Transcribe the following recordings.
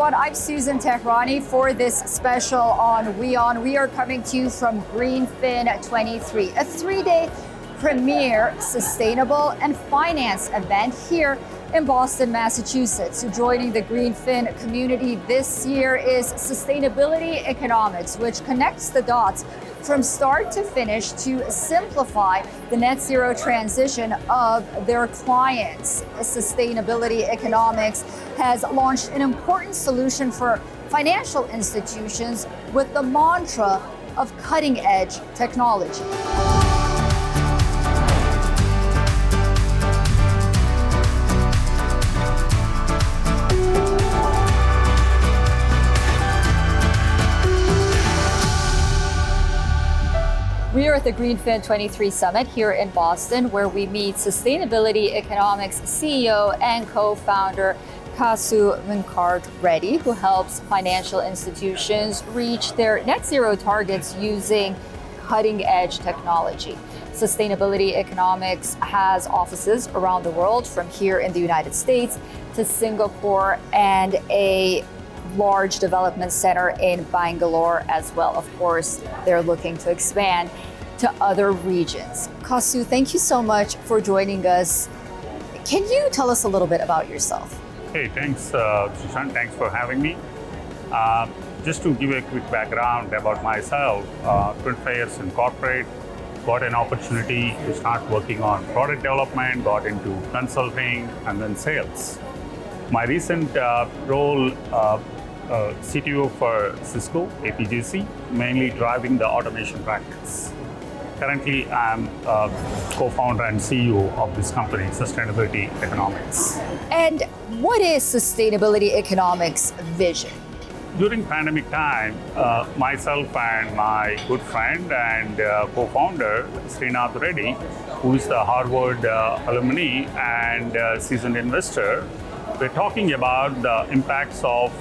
everyone. I'm Susan Tehrani for this special on WION. We are coming to you from GreenFin 23, a three-day premier sustainable and finance event here in Boston, Massachusetts. Joining the GreenFin community this year is sustainability economics, which connects the dots from start to finish to simplify the net zero transition of their clients. Sustainability economics has launched an important solution for financial institutions with the mantra of cutting edge technology. We are at the GreenFin 23 Summit here in Boston, where we meet Sustainability Economics CEO and co-founder Kasu Reddy, who helps financial institutions reach their net zero targets using cutting-edge technology. Sustainability Economics has offices around the world, from here in the United States to Singapore, and a large development center in Bangalore as well. Of course, they're looking to expand to other regions. Kasu, thank you so much for joining us. Can you tell us a little bit about yourself? Hey, thanks, Susan. Thanks for having me. Just to give a quick background about myself, 25 years in corporate, got an opportunity to start working on product development, got into consulting, and then sales. My recent role, CTO for Cisco, APJC, mainly driving the automation practice. Currently, I'm co-founder and CEO of this company, Sustainability Economics. And what is Sustainability Economics' vision? During pandemic time, myself and my good friend and co-founder, Reddy, who is the Harvard alumni and seasoned investor, we're talking about the impacts of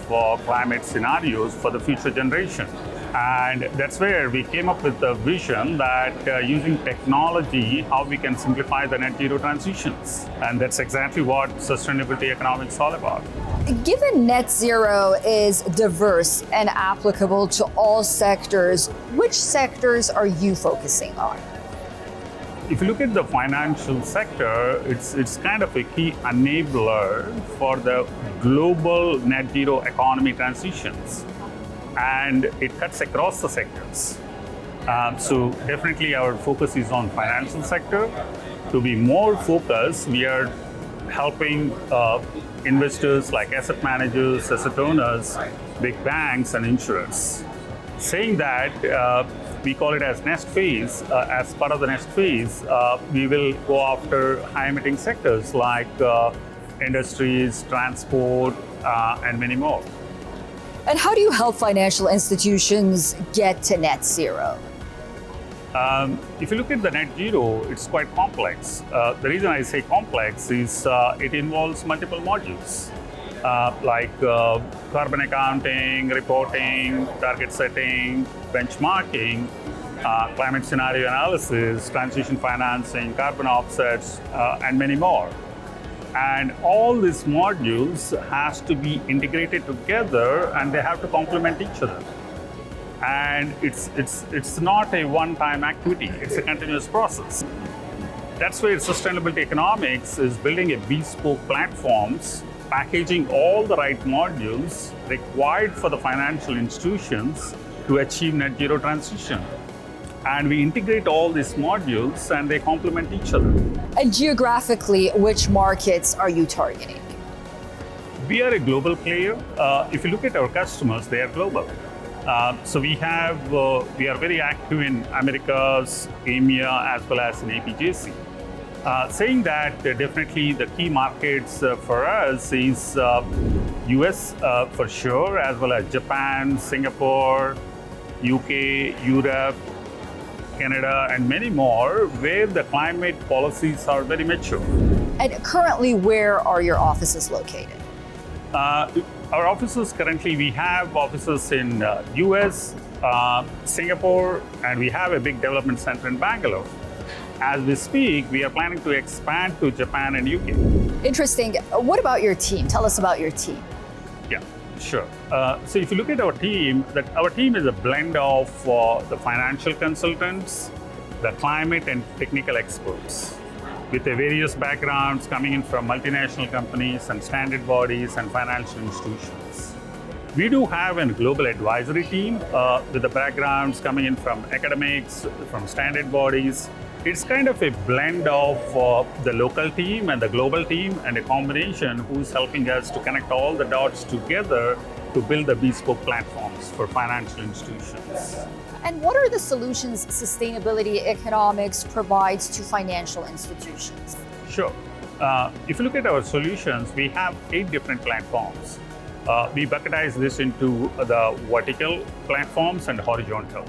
climate scenarios for the future generation. And that's where we came up with the vision that using technology, how we can simplify the net zero transitions. And that's exactly what sustainability economics is all about. Given net zero is diverse and applicable to all sectors, which sectors are you focusing on? If you look at the financial sector, it's kind of a key enabler for the global net zero economy transitions. And it cuts across the sectors. So definitely our focus is on financial sector. To be more focused, we are helping investors like asset managers, asset owners, big banks, and insurers. Saying that, we call it as next phase. As part of the next phase, we will go after high-emitting sectors like industries, transport, and many more. And how do you help financial institutions get to net zero? If you look at the net zero, it's quite complex. The reason I say complex is it involves multiple modules, like carbon accounting, reporting, target setting, benchmarking, climate scenario analysis, transition financing, carbon offsets, and many more. And all these modules has to be integrated together, and they have to complement each other. And it's not a one-time activity, it's a continuous process. That's where sustainability economics is building a bespoke platforms, packaging all the right modules required for the financial institutions to achieve net zero transition. And we integrate all these modules and they complement each other. And geographically, which markets are you targeting? We are a global player. If you look at our customers, they are global. So we are very active in Americas, EMEA, as well as in APJC. Saying that, definitely the key markets for us is US for sure, as well as Japan, Singapore, UK, Europe, Canada, and many more, where the climate policies are very mature. And currently, where are your offices located? Our offices currently, we have offices in US, Singapore, and we have a big development center in Bangalore. As we speak, we are planning to expand to Japan and UK. Interesting. What about your team? Tell us about your team. Yeah. Sure. So if you look at our team, that our team is a blend of the financial consultants, the climate and technical experts, with the various backgrounds coming in from multinational companies and standard bodies and financial institutions. We do have a global advisory team with the backgrounds coming in from academics, from standard bodies. It's kind of a blend of the local team and the global team, and a combination who's helping us to connect all the dots together to build the bespoke platforms for financial institutions. And what are the solutions sustainability economics provides to financial institutions? Sure. If you look at our solutions, we have 8 different platforms. We bucketize this into the vertical platforms and horizontal.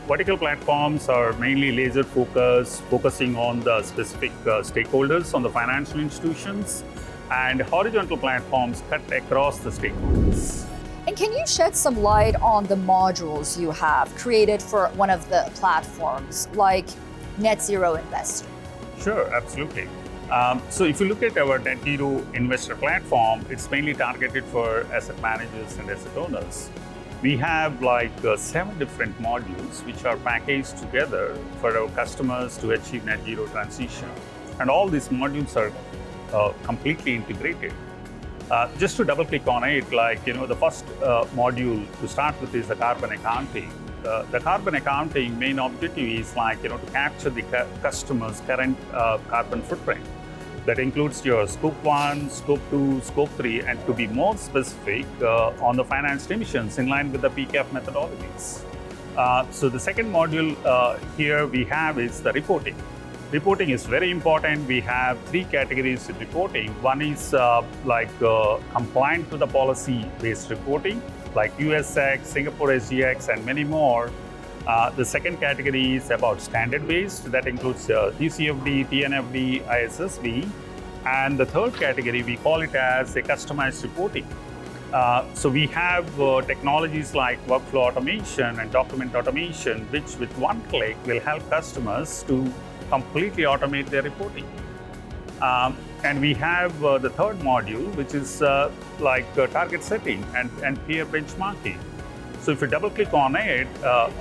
Vertical platforms are mainly laser focusing on the specific stakeholders on the financial institutions, and horizontal platforms cut across the stakeholders. And can you shed some light on the modules you have created for one of the platforms, like Net Zero Investor? Sure, absolutely. So if you look at our Net Zero Investor platform, it's mainly targeted for asset managers and asset owners. We have 7 different modules which are packaged together for our customers to achieve net zero transition. And all these modules are completely integrated. Just to double click on it, the first module to start with is the carbon accounting. The carbon accounting main objective is to capture the customer's current carbon footprint. That includes your scope 1, scope 2, scope 3, and to be more specific on the financed emissions in line with the PCAF methodologies. So the second module here we have is the reporting. Reporting is very important. We have 3 categories of reporting. One is compliant to the policy-based reporting, like USX, Singapore SGX, and many more. The second category is about standard-based. That includes TCFD, TNFD, ISSB. And the third category, we call it as a customized reporting. So we have technologies like workflow automation and document automation, which with one click will help customers to completely automate their reporting. And we have the third module, which is target setting and peer benchmarking. So if you double click on it,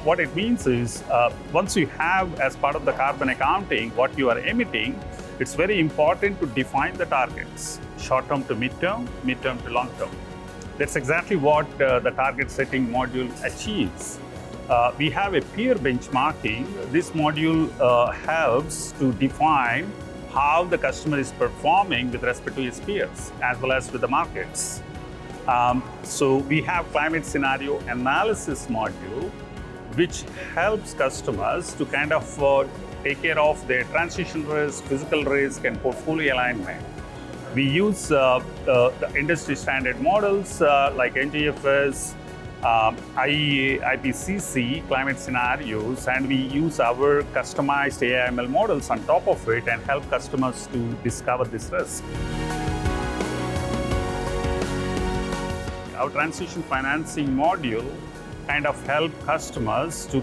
what it means is once you have, as part of the carbon accounting, what you are emitting, it's very important to define the targets, short-term to mid-term, mid-term to long-term. That's exactly what the target setting module achieves. We have a peer benchmarking. This module helps to define how the customer is performing with respect to his peers, as well as with the markets. So we have climate scenario analysis module, which helps customers to take care of their transition risk, physical risk, and portfolio alignment. We use the industry standard models like NGFS, IEA, IPCC climate scenarios, and we use our customized AI/ML models on top of it and help customers to discover this risk. Our transition financing module help customers to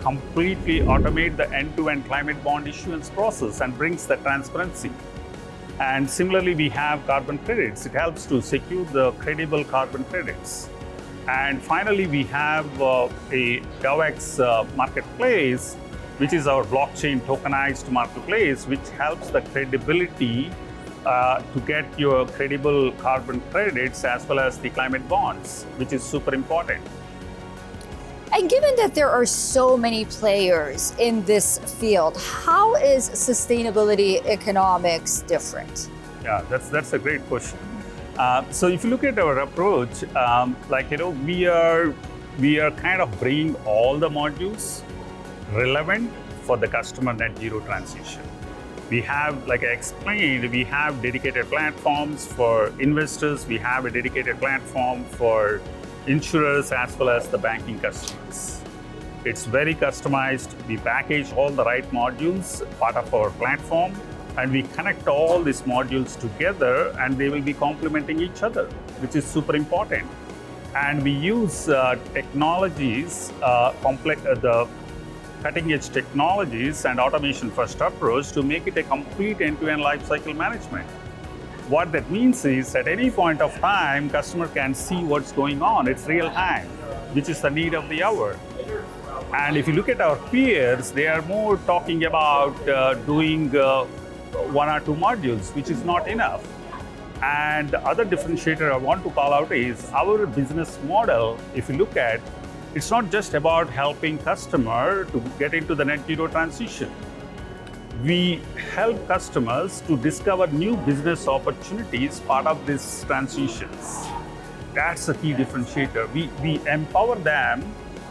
completely automate the end-to-end climate bond issuance process and brings the transparency. And similarly, we have carbon credits. It helps to secure the credible carbon credits. And finally, we have a DAOX marketplace, which is our blockchain tokenized marketplace, which helps the credibility to get your credible carbon credits as well as the climate bonds, which is super important. And given that there are so many players in this field, how is sustainability economics different? Yeah, that's a great question. So if you look at our approach, we are bringing all the modules relevant for the customer net zero transition. We have, like I explained, we have dedicated platforms for investors. We have a dedicated platform for insurers as well as the banking customers. It's very customized. We package all the right modules, part of our platform, and we connect all these modules together, and they will be complementing each other, which is super important. And we use technologies, the cutting-edge technologies and automation-first approach to make it a complete end-to-end life cycle management. What that means is at any point of time, customer can see what's going on. It's real time, which is the need of the hour. And if you look at our peers, they are more talking about doing one or two modules, which is not enough. And the other differentiator I want to call out is our business model. If you look at, it's not just about helping customer to get into the net zero transition. We help customers to discover new business opportunities part of these transitions. That's the key differentiator. We empower them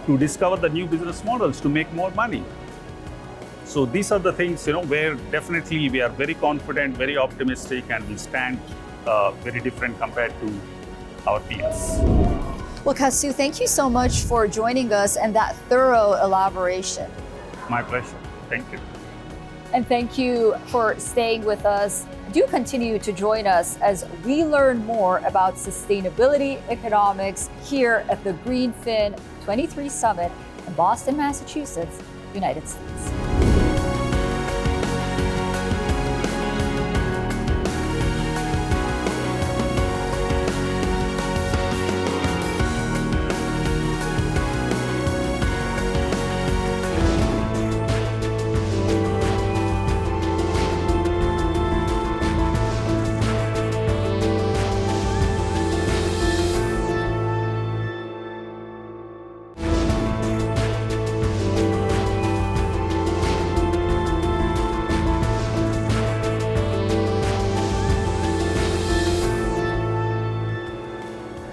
to discover the new business models to make more money. So these are the things, where definitely we are very confident, very optimistic, and we stand very different compared to our peers. Well, Kasu, thank you so much for joining us and that thorough elaboration. My pleasure. Thank you. And thank you for staying with us. Do continue to join us as we learn more about sustainability economics here at the GreenFin 23 Summit in Boston, Massachusetts, United States.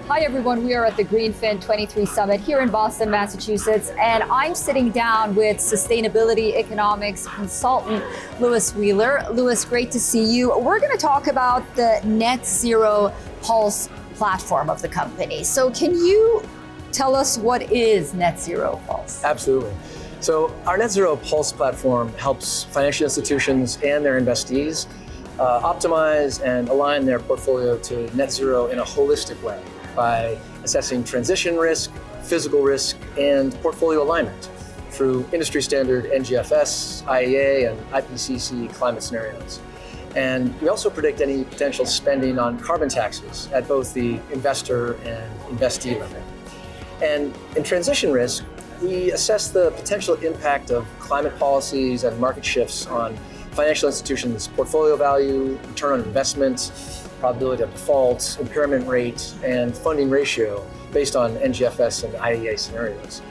Hi everyone, we are at the GreenFin 23 Summit here in Boston, Massachusetts, and I'm sitting down with sustainability economics consultant, Louis Wheeler. Louis, great to see you. We're going to talk about the Net Zero Pulse platform of the company. So can you tell us what is Net Zero Pulse? Absolutely. So our Net Zero Pulse platform helps financial institutions and their investees optimize and align their portfolio to net zero in a holistic way by assessing transition risk, physical risk, and portfolio alignment through industry standard NGFS, IEA, and IPCC climate scenarios. And we also predict any potential spending on carbon taxes at both the investor and investee level. And in transition risk, we assess the potential impact of climate policies and market shifts on financial institutions' portfolio value, return on investment, probability of default, impairment rate, and funding ratio based on NGFS and IEA scenarios.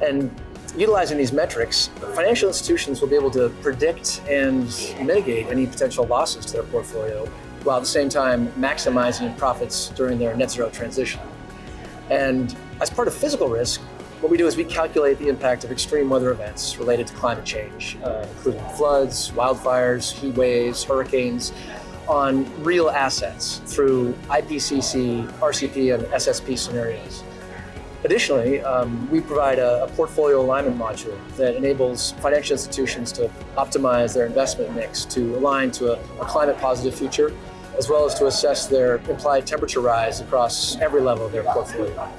And utilizing these metrics, financial institutions will be able to predict and mitigate any potential losses to their portfolio, while at the same time maximizing profits during their net zero transition. And as part of physical risk, what we do is we calculate the impact of extreme weather events related to climate change, including floods, wildfires, heat waves, hurricanes, on real assets through IPCC, RCP, and SSP scenarios. Additionally, we provide a portfolio alignment module that enables financial institutions to optimize their investment mix to align to a climate positive future, as well as to assess their implied temperature rise across every level of their portfolio.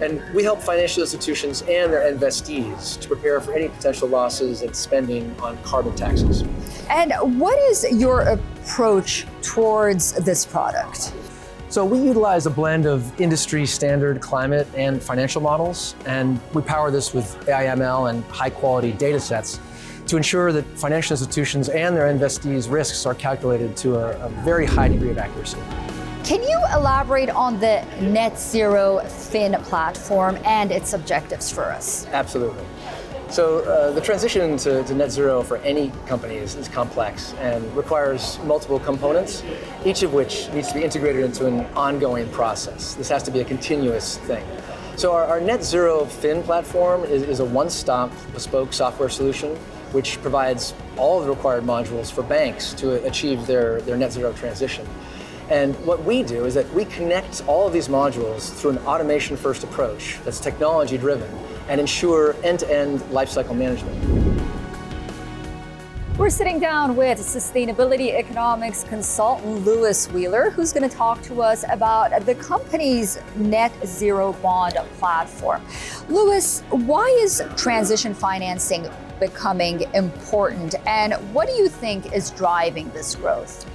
And we help financial institutions and their investees to prepare for any potential losses and spending on carbon taxes. And what is your approach towards this product? So we utilize a blend of industry standard climate and financial models, and we power this with AI/ML and high quality data sets to ensure that financial institutions and their investees' risks are calculated to a very high degree of accuracy. Can you elaborate on the Net Zero Fin platform and its objectives for us? Absolutely. So the transition to net zero for any company is complex and requires multiple components, each of which needs to be integrated into an ongoing process. This has to be a continuous thing. So our Net Zero Fin platform is a one-stop bespoke software solution which provides all of the required modules for banks to achieve their net zero transition. And what we do is that we connect all of these modules through an automation-first approach that's technology-driven and ensure end-to-end lifecycle management. We're sitting down with sustainability economics consultant Louis Wheeler, who's going to talk to us about the company's net zero bond platform. Louis, why is transition financing becoming important, and what do you think is driving this growth?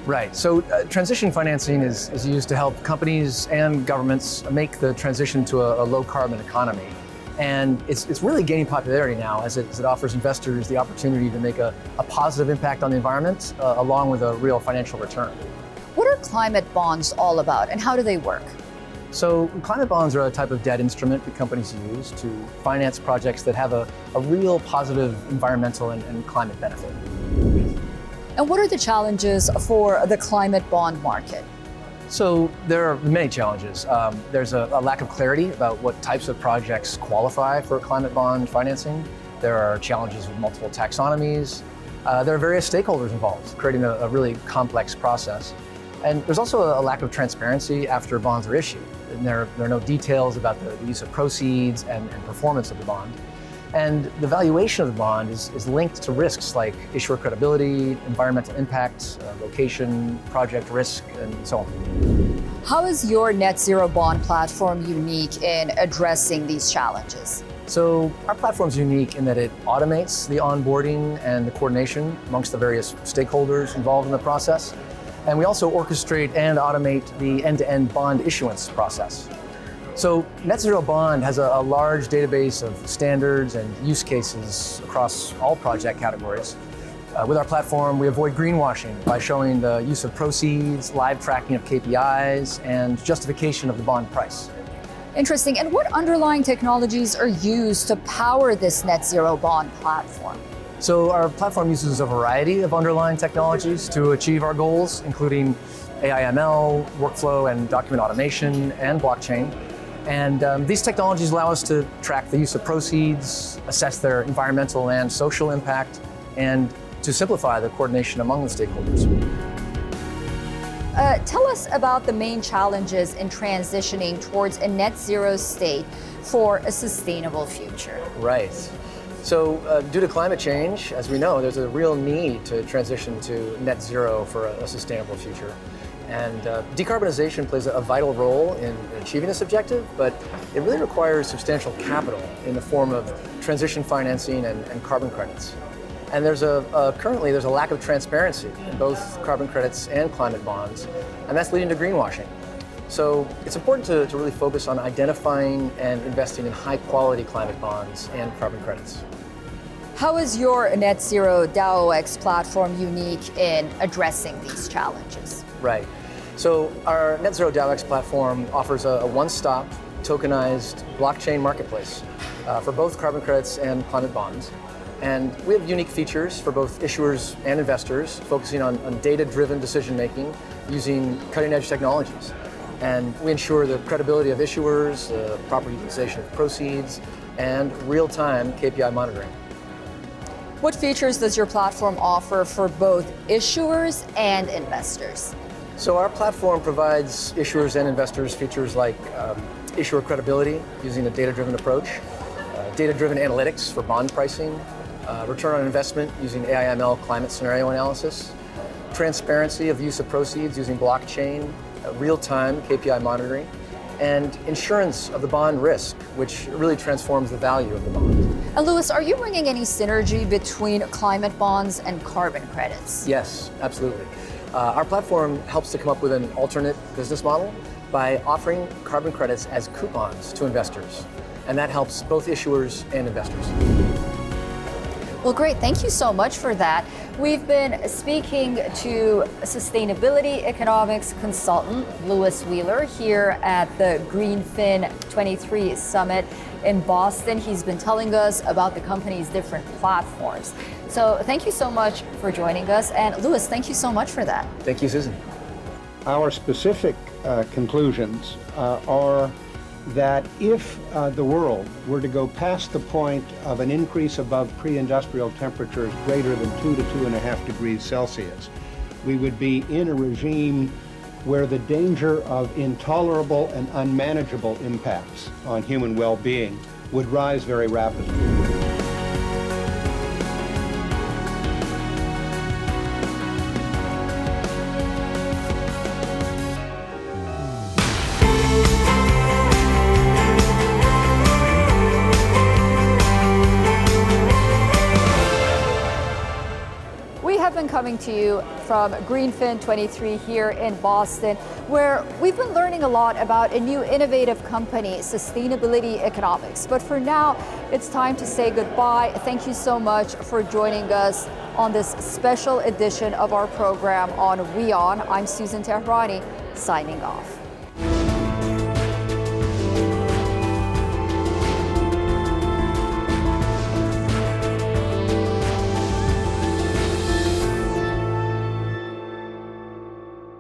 Right. So transition financing is used to help companies and governments make the transition to a low carbon economy. And it's really gaining popularity now as it offers investors the opportunity to make a positive impact on the environment along with a real financial return. What are climate bonds all about and how do they work? So climate bonds are a type of debt instrument that companies use to finance projects that have a real positive environmental and climate benefit. And what are the challenges for the climate bond market? So there are many challenges. There's a lack of clarity about what types of projects qualify for climate bond financing. There are challenges with multiple taxonomies. There are various stakeholders involved, creating a really complex process. And there's also a lack of transparency after bonds are issued. And there are no details about the use of proceeds and performance of the bond. And the valuation of the bond is linked to risks like issuer credibility, environmental impact, location, project risk, and so on. How is your net zero bond platform unique in addressing these challenges? So our platform is unique in that it automates the onboarding and the coordination amongst the various stakeholders involved in the process. And we also orchestrate and automate the end-to-end bond issuance process. So Net Zero Bond has a large database of standards and use cases across all project categories. With our platform, we avoid greenwashing by showing the use of proceeds, live tracking of KPIs, and justification of the bond price. Interesting. And what underlying technologies are used to power this net zero bond platform? So our platform uses a variety of underlying technologies to achieve our goals, including AI/ML, workflow and document automation, and blockchain. And these technologies allow us to track the use of proceeds, assess their environmental and social impact, and to simplify the coordination among the stakeholders. Tell us about the main challenges in transitioning towards a net zero state for a sustainable future. Right. So due to climate change, as we know, there's a real need to transition to net zero for a sustainable future. And decarbonization plays a vital role in achieving this objective, but it really requires substantial capital in the form of transition financing and carbon credits. And currently there's a lack of transparency in both carbon credits and climate bonds, and that's leading to greenwashing. So it's important to really focus on identifying and investing in high quality climate bonds and carbon credits. How is your net zero DAOX platform unique in addressing these challenges? Right. So our Net Zero DAOX platform offers a one-stop tokenized blockchain marketplace for both carbon credits and climate bonds. And we have unique features for both issuers and investors, focusing on data-driven decision-making using cutting-edge technologies. And we ensure the credibility of issuers, the proper utilization of proceeds, and real-time KPI monitoring. What features does your platform offer for both issuers and investors? So our platform provides issuers and investors features like issuer credibility using a data-driven approach, data-driven analytics for bond pricing, return on investment using AI/ML climate scenario analysis, transparency of use of proceeds using blockchain, real-time KPI monitoring, and insurance of the bond risk, which really transforms the value of the bond. And Louis, are you bringing any synergy between climate bonds and carbon credits? Yes, absolutely. Our platform helps to come up with an alternate business model by offering carbon credits as coupons to investors. And that helps both issuers and investors. Well, great. Thank you so much for that. We've been speaking to sustainability economics consultant Louis Wheeler here at the GreenFin 23 Summit in Boston. He's been telling us about the company's different platforms. So thank you so much for joining us. And Louis, thank you so much for that. Thank you, Susan. Our specific conclusions are that if the world were to go past the point of an increase above pre-industrial temperatures greater than 2 to 2.5 degrees Celsius, we would be in a regime where the danger of intolerable and unmanageable impacts on human well-being would rise very rapidly. coming to you from GreenFin 23 here in Boston, where we've been learning a lot about a new innovative company, Sustainability Economics. But for now, it's time to say goodbye. Thank you so much for joining us on this special edition of our program on WION. I'm Susan Tehrani, signing off.